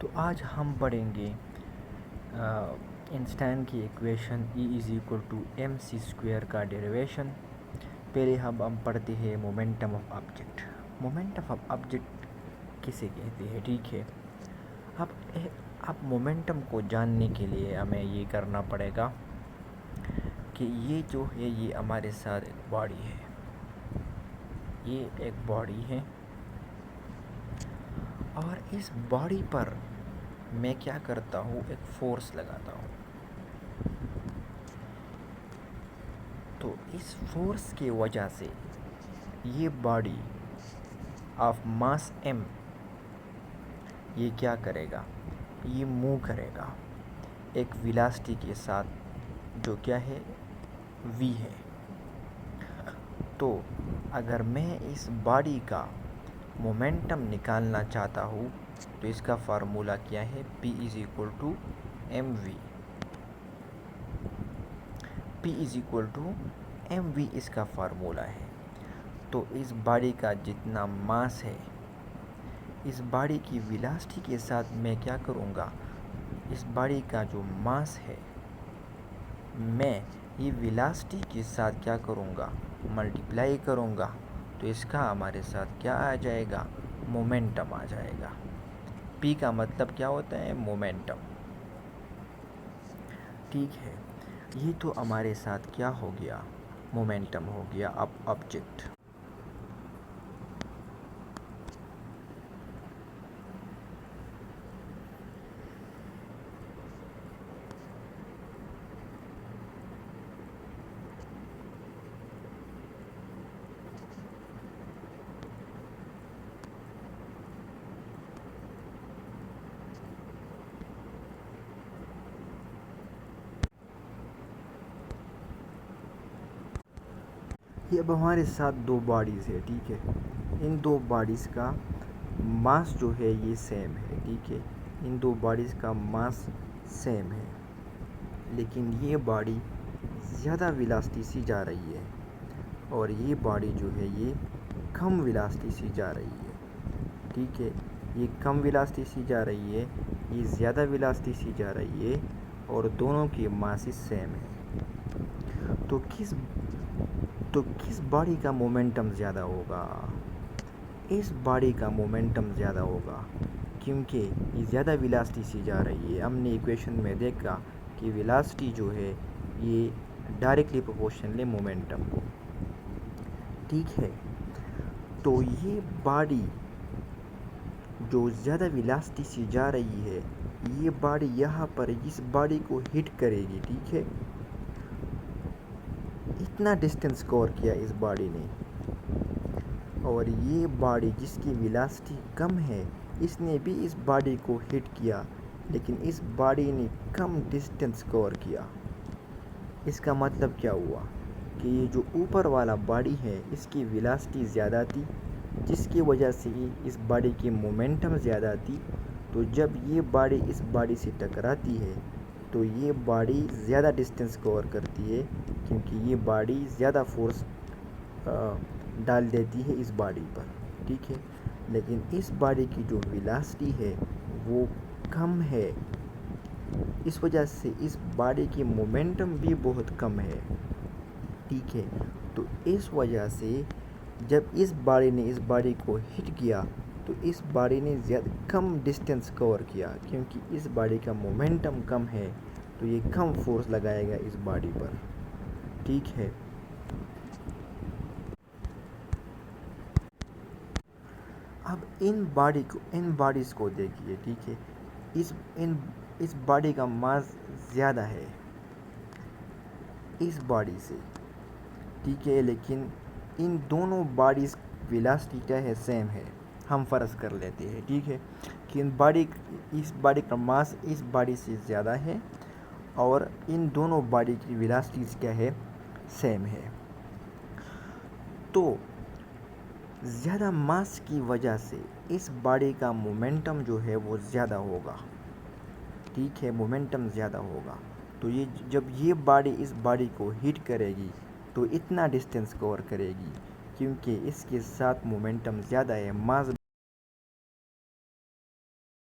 तो आज हम पढ़ेंगे आइंस्टाइन की इक्वेशन E=mc² का डेरिवेशन। पहले हम पढ़ते हैं momentum of object. Momentum of object किसे कहते हैं, ठीक है। अब मोमेंटम को जानने के लिए हमें ये करना पड़ेगा कि ये जो है ये हमारे साथ एक बॉडी है, ये एक बॉडी है और इस बॉडी पर मैं क्या करता हूँ, एक फोर्स लगाता हूँ। तो इस फोर्स की वजह से ये बॉडी ऑफ मास m ये क्या करेगा, ये मूव करेगा एक वेलोसिटी के साथ जो क्या है v है। तो अगर मैं इस बॉडी का मोमेंटम निकालना चाहता हूँ तो इसका फार्मूला क्या है, P=mv। P=mv इसका फार्मूला है। तो इस बॉडी का जितना मास है, इस बॉडी की वेलोसिटी के साथ मैं क्या करूँगा, इस बॉडी का जो मास है मैं ये वेलोसिटी के साथ क्या करूँगा, मल्टीप्लाई करूँगा। तो इसका हमारे साथ क्या आ जाएगा, मोमेंटम आ जाएगा। P का मतलब क्या होता है, मोमेंटम, ठीक है। ये तो हमारे साथ क्या हो गया, मोमेंटम हो गया अब ऑब्जेक्ट। ये अब हमारे साथ दो बॉडीज़ है, ठीक है। इन दो बॉडीज़ का मास जो है ये सेम है, ठीक है। इन दो बॉडीज़ का मास सेम है, लेकिन ये बॉडी ज़्यादा वेलोसिटी से जा रही है और ये बॉडी जो है ये कम वेलोसिटी से जा रही है, ठीक है। ये कम वेलोसिटी से जा रही है, ये ज़्यादा वेलोसिटी से जा रही है और दोनों की मास सेम है। तो किस बॉडी का मोमेंटम ज़्यादा होगा, इस बॉडी का मोमेंटम ज़्यादा होगा क्योंकि ये ज़्यादा वेलोसिटी से जा रही है। हमने इक्वेशन में देखा कि वेलोसिटी जो है ये डायरेक्टली प्रोपोर्शनल है मोमेंटम को, ठीक है। तो ये बॉडी जो ज़्यादा वेलोसिटी से जा रही है, ये बॉडी यहाँ पर इस बॉडी को हिट करेगी, ठीक है। इतना डिस्टेंस कवर किया इस बॉडी ने, और ये बॉडी जिसकी वेलोसिटी कम है इसने भी इस बॉडी को हिट किया, लेकिन इस बॉडी ने कम डिस्टेंस कवर किया। इसका मतलब क्या हुआ कि ये जो ऊपर वाला बॉडी है इसकी वेलोसिटी ज़्यादा थी, जिसकी वजह से इस बॉडी की मोमेंटम ज़्यादा थी। तो जब ये बॉडी इस बॉडी से टकराती है तो ये बॉडी ज़्यादा डिस्टेंस कवर करती है क्योंकि ये बॉडी ज़्यादा फोर्स डाल देती है इस बॉडी पर, ठीक है। लेकिन इस बॉडी की जो वेलोसिटी है वो कम है, इस वजह से इस बॉडी की मोमेंटम भी बहुत कम है, ठीक है। तो इस वजह से जब इस बॉडी ने इस बॉडी को हिट किया तो इस बॉडी ने ज़्यादा कम डिस्टेंस कवर किया क्योंकि इस बॉडी का मोमेंटम कम है, तो ये कम फोर्स लगाएगा इस बॉडी पर, ठीक है। अब इन बॉडीज़ को देखिए, ठीक है। इस बॉडी का मास ज़्यादा है इस बॉडी से, ठीक है, लेकिन इन दोनों बॉडीज़ वेलोसिटी क्या है, सेम है। हम फ़र्ज़ कर लेते हैं, ठीक है, कि इस बॉडी का मास इस बॉडी से ज़्यादा है और इन दोनों बॉडी की वेलोसिटीज़ क्या है, सेम है। तो ज़्यादा मास की वजह से इस बॉडी का मोमेंटम जो है वो ज़्यादा होगा, ठीक है, मोमेंटम ज़्यादा होगा। तो ये जब ये बॉडी इस बॉडी को हिट करेगी तो इतना डिस्टेंस कवर करेगी क्योंकि इसके साथ मोमेंटम ज़्यादा है, मास